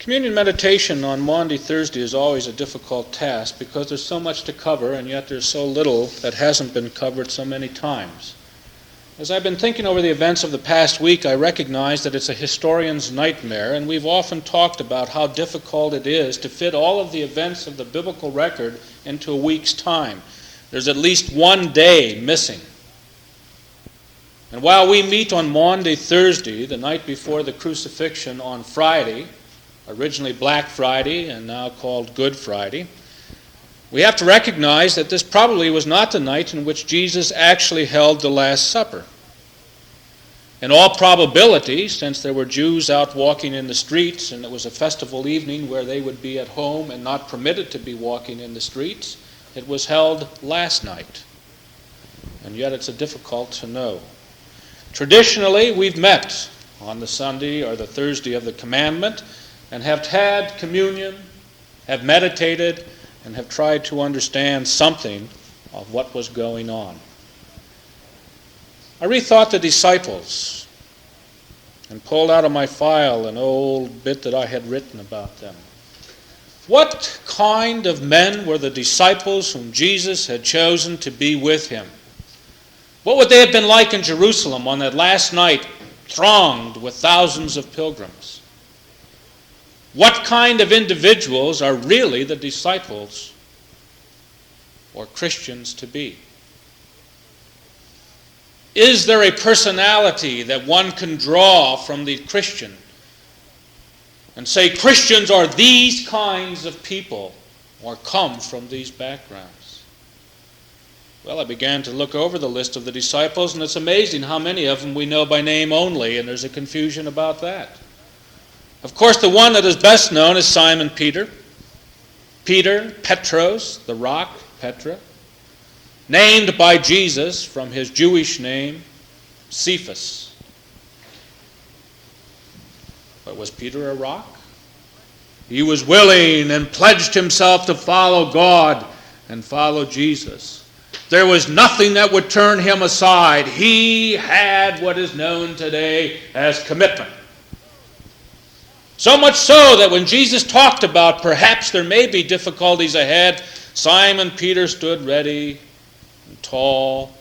Communion meditation on Maundy Thursday is always a difficult task because there's so much to cover, and yet there's so little that hasn't been covered so many times. As I've been thinking over the events of the past week, I recognize that it's a historian's nightmare, and we've often talked about how difficult it is to fit all of the events of the biblical record into a week's time. There's at least one day missing. And while we meet on Maundy Thursday, the night before the crucifixion on Friday, originally Black Friday and now called Good Friday, we have to recognize that this probably was not the night in which Jesus actually held the Last Supper. In all probability, since there were Jews out walking in the streets and it was a festival evening where they would be at home and not permitted to be walking in the streets, it was held last night. And yet it's difficult to know. Traditionally, we've met on the Sunday or the Thursday of the Commandment and have had communion, have meditated, and have tried to understand something of what was going on. I rethought the disciples and pulled out of my file an old bit that I had written about them. What kind of men were the disciples whom Jesus had chosen to be with him? What would they have been like in Jerusalem on that last night, thronged with thousands of pilgrims? What kind of individuals are really the disciples or Christians to be? Is there a personality that one can draw from the Christian and say Christians are these kinds of people or come from these backgrounds? Well, I began to look over the list of the disciples, and it's amazing how many of them we know by name only, and there's a confusion about that. Of course, the one that is best known is Simon Peter. Peter, Petros, the rock, Petra, named by Jesus from his Jewish name, Cephas. But was Peter a rock? He was willing and pledged himself to follow God and follow Jesus. There was nothing that would turn him aside. He had what is known today as commitment. So much so that when Jesus talked about perhaps there may be difficulties ahead, Simon Peter stood ready and tall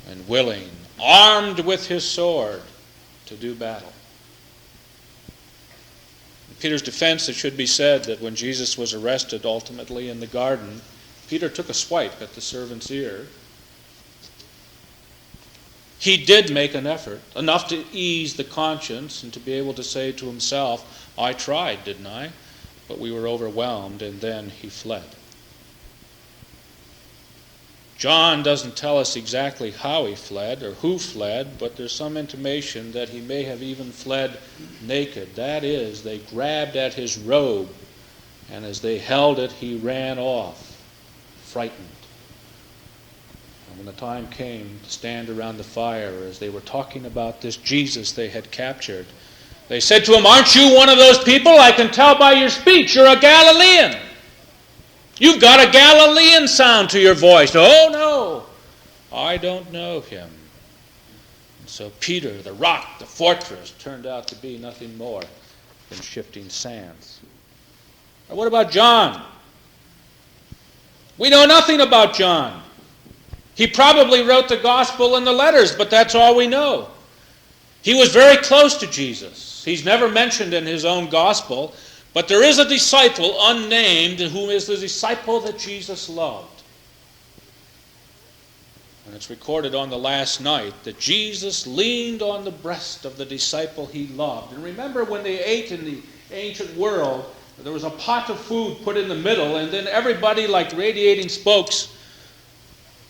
and willing, armed with his sword to do battle. In Peter's defense, it should be said that when Jesus was arrested ultimately in the garden, Peter took a swipe at the servant's ear. He did make an effort, enough to ease the conscience and to be able to say to himself, I tried, didn't I? But we were overwhelmed, and then he fled. John doesn't tell us exactly how he fled or who fled, but there's some intimation that he may have even fled naked. That is, they grabbed at his robe, and as they held it, he ran off, frightened. And when the time came to stand around the fire, as they were talking about this Jesus they had captured, they said to him, aren't you one of those people? I can tell by your speech. You're a Galilean. You've got a Galilean sound to your voice. Oh, no, I don't know him. And so Peter, the rock, the fortress, turned out to be nothing more than shifting sands. Or what about John? We know nothing about John. He probably wrote the gospel and the letters, but that's all we know. He was very close to Jesus. He's never mentioned in his own gospel, but there is a disciple unnamed who is the disciple that Jesus loved. And it's recorded on the last night that Jesus leaned on the breast of the disciple he loved. And remember when they ate in the ancient world, there was a pot of food put in the middle, and then everybody, like radiating spokes,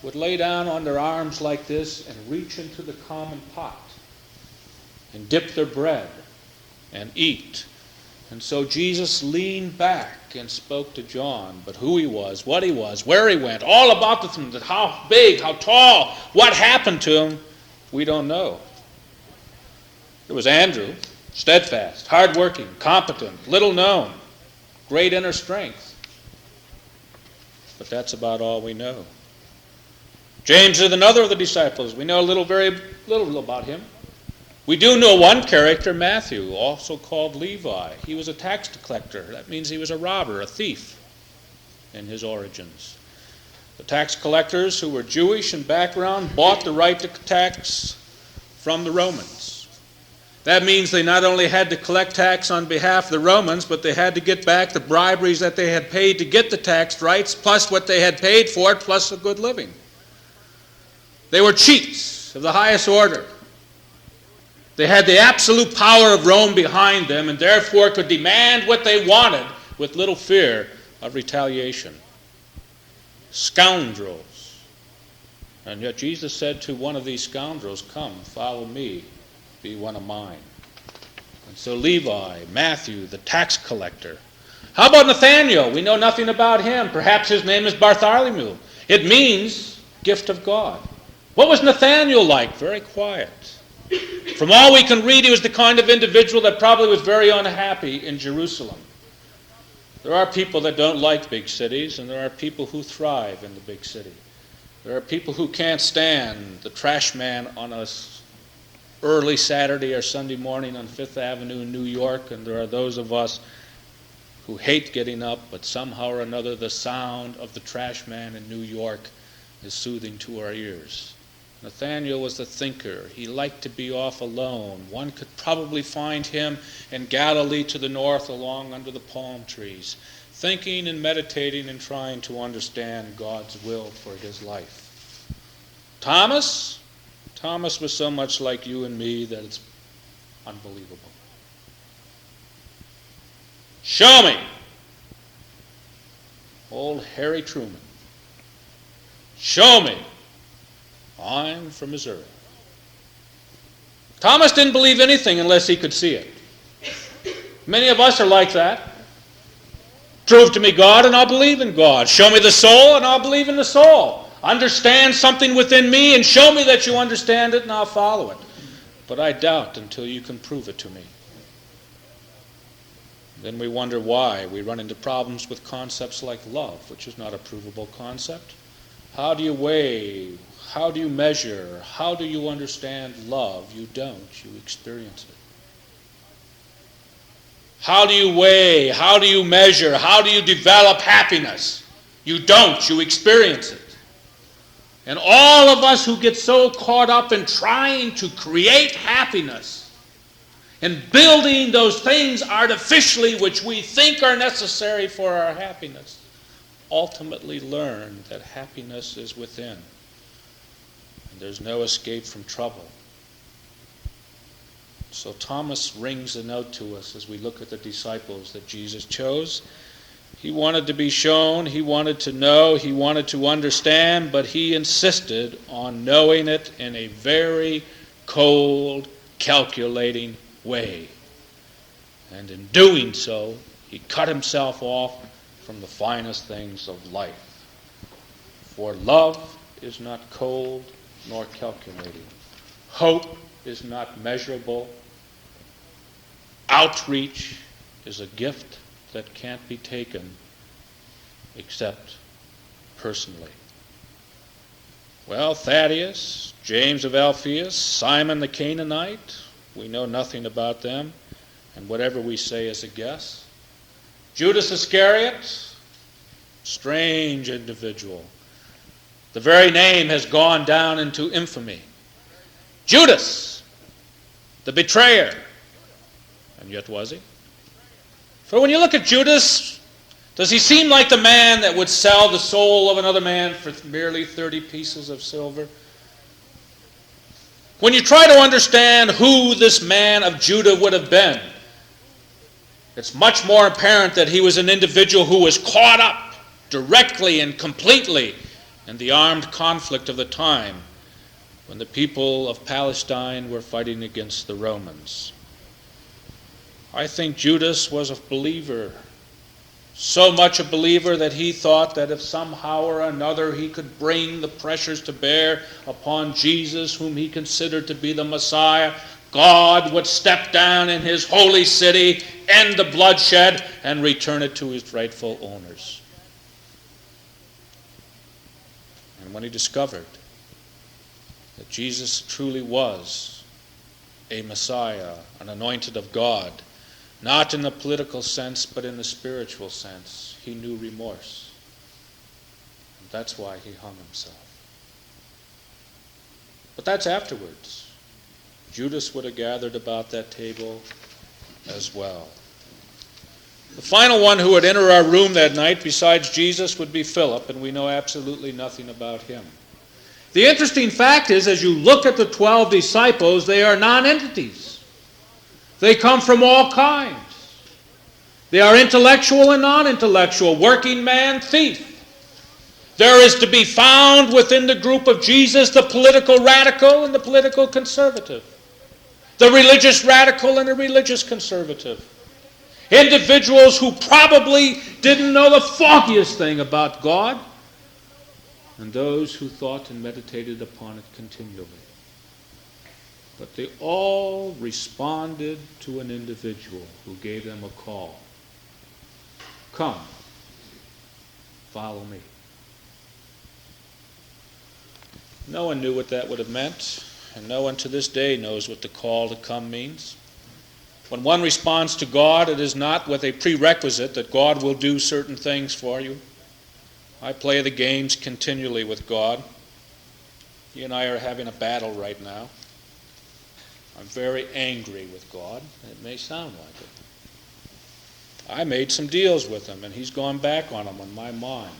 would lay down on their arms like this and reach into the common pot and dip their bread and eat. And so Jesus leaned back and spoke to John, but who he was, what he was, where he went, all about the things, how big, how tall, what happened to him, we don't know. There was Andrew, steadfast, hardworking, competent, little known, great inner strength. But that's about all we know. James is another of the disciples. We know very little about him. We do know one character, Matthew, also called Levi. He was a tax collector. That means he was a robber, a thief in his origins. The tax collectors, who were Jewish in background, bought the right to tax from the Romans. That means they not only had to collect tax on behalf of the Romans, but they had to get back the briberies that they had paid to get the tax rights, plus what they had paid for it, plus a good living. They were cheats of the highest order. They had the absolute power of Rome behind them, and therefore could demand what they wanted with little fear of retaliation. Scoundrels. And yet Jesus said to one of these scoundrels, "Come, follow me, be one of mine." And so Levi, Matthew, the tax collector. How about Nathanael? We know nothing about him. Perhaps his name is Bartholomew. It means gift of God. What was Nathanael like? Very quiet. From all we can read, he was the kind of individual that probably was very unhappy in Jerusalem. There are people that don't like big cities, and there are people who thrive in the big city. There are people who can't stand the trash man on a early Saturday or Sunday morning on Fifth Avenue in New York, and there are those of us who hate getting up, but somehow or another the sound of the trash man in New York is soothing to our ears. Nathanael was a thinker. He liked to be off alone. One could probably find him in Galilee to the north along under the palm trees, thinking and meditating and trying to understand God's will for his life. Thomas was so much like you and me that it's unbelievable. Show me. Old Harry Truman. Show me. I'm from Missouri. Thomas didn't believe anything unless he could see it. Many of us are like that. Prove to me God and I'll believe in God. Show me the soul and I'll believe in the soul. Understand something within me and show me that you understand it and I'll follow it. But I doubt until you can prove it to me. Then we wonder why we run into problems with concepts like love, which is not a provable concept. How do you weigh? How do you measure? How do you understand love? You don't. You experience it. How do you weigh? How do you measure? How do you develop happiness? You don't. You experience it. And all of us who get so caught up in trying to create happiness and building those things artificially which we think are necessary for our happiness ultimately learn that happiness is within. There's no escape from trouble. So Thomas rings a note to us as we look at the disciples that Jesus chose. He wanted to be shown, he wanted to know, he wanted to understand, but he insisted on knowing it in a very cold, calculating way. And in doing so, he cut himself off from the finest things of life. For love is not cold nor calculating. Hope is not measurable. Outreach is a gift that can't be taken except personally. Well, Thaddeus, James of Alphaeus, Simon the Canaanite, we know nothing about them, and whatever we say is a guess. Judas Iscariot, strange individual. The very name has gone down into infamy. Judas, the betrayer. And yet was he? For when you look at Judas, does he seem like the man that would sell the soul of another man for merely 30 pieces of silver? When you try to understand who this man of Judah would have been, it's much more apparent that he was an individual who was caught up directly and completely in the armed conflict of the time when the people of Palestine were fighting against the Romans. I think Judas was a believer, so much a believer that he thought that if somehow or another he could bring the pressures to bear upon Jesus, whom he considered to be the Messiah, God would step down in his holy city, end the bloodshed, and return it to its rightful owners. And when he discovered that Jesus truly was a Messiah, an anointed of God, not in the political sense, but in the spiritual sense. He knew remorse. And that's why he hung himself. But that's afterwards. Judas would have gathered about that table as well. The final one who would enter our room that night besides Jesus would be Philip, and we know absolutely nothing about him. The interesting fact is, as you look at the 12 disciples, they are non-entities. They come from all kinds. They are intellectual and non-intellectual, working man, thief. There is to be found within the group of Jesus the political radical and the political conservative, the religious radical and the religious conservative. Individuals who probably didn't know the foggiest thing about God, and those who thought and meditated upon it continually. But they all responded to an individual who gave them a call. Come, follow me. No one knew what that would have meant, and no one to this day knows what the call to come means. When one responds to God, it is not with a prerequisite that God will do certain things for you. I play the games continually with God. He and I are having a battle right now. I'm very angry with God. It may sound like it. I made some deals with him, and he's gone back on them in my mind.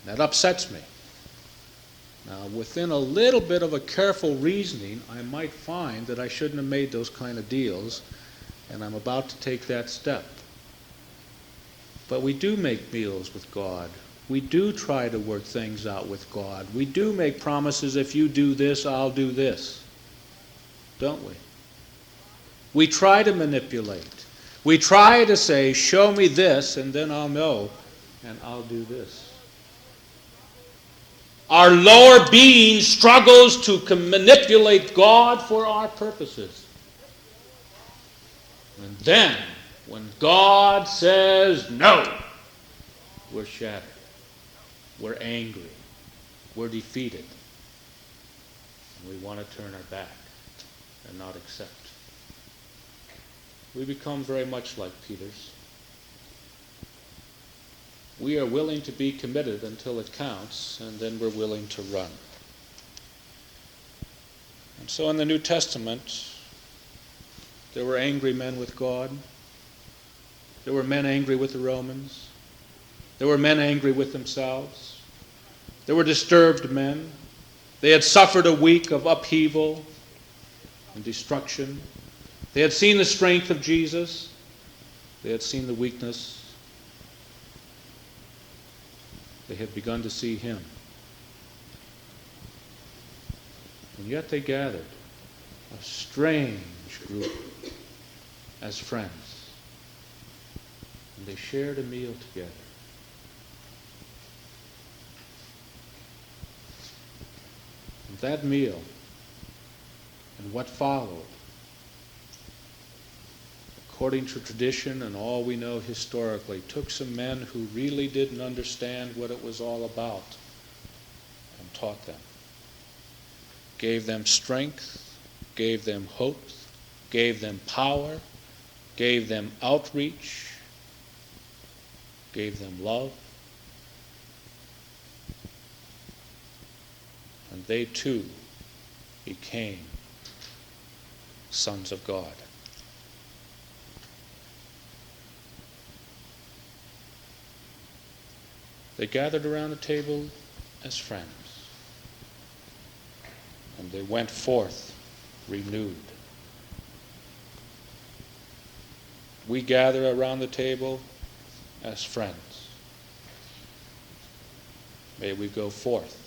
That upsets me. Now, within a little bit of a careful reasoning, I might find that I shouldn't have made those kind of deals, and I'm about to take that step. But we do make deals with God. We do try to work things out with God. We do make promises, if you do this, I'll do this. Don't we? We try to manipulate. We try to say, show me this, and then I'll know, and I'll do this. Our lower being struggles to manipulate God for our purposes. And then, when God says no, we're shattered. We're angry. We're defeated. And we want to turn our back and not accept. We become very much like Peter's. We are willing to be committed until it counts, and then we're willing to run. And so in the New Testament, there were angry men with God. There were men angry with the Romans. There were men angry with themselves. There were disturbed men. They had suffered a week of upheaval and destruction. They had seen the strength of Jesus. They had seen the weakness. They had begun to see him. And yet they gathered, a strange group, as friends. And they shared a meal together. And that meal and what followed, according to tradition and all we know historically, took some men who really didn't understand what it was all about and taught them. Gave them strength, gave them hope, gave them power, gave them outreach, gave them love. And they too became sons of God. They gathered around the table as friends. And they went forth renewed. We gather around the table as friends. May we go forth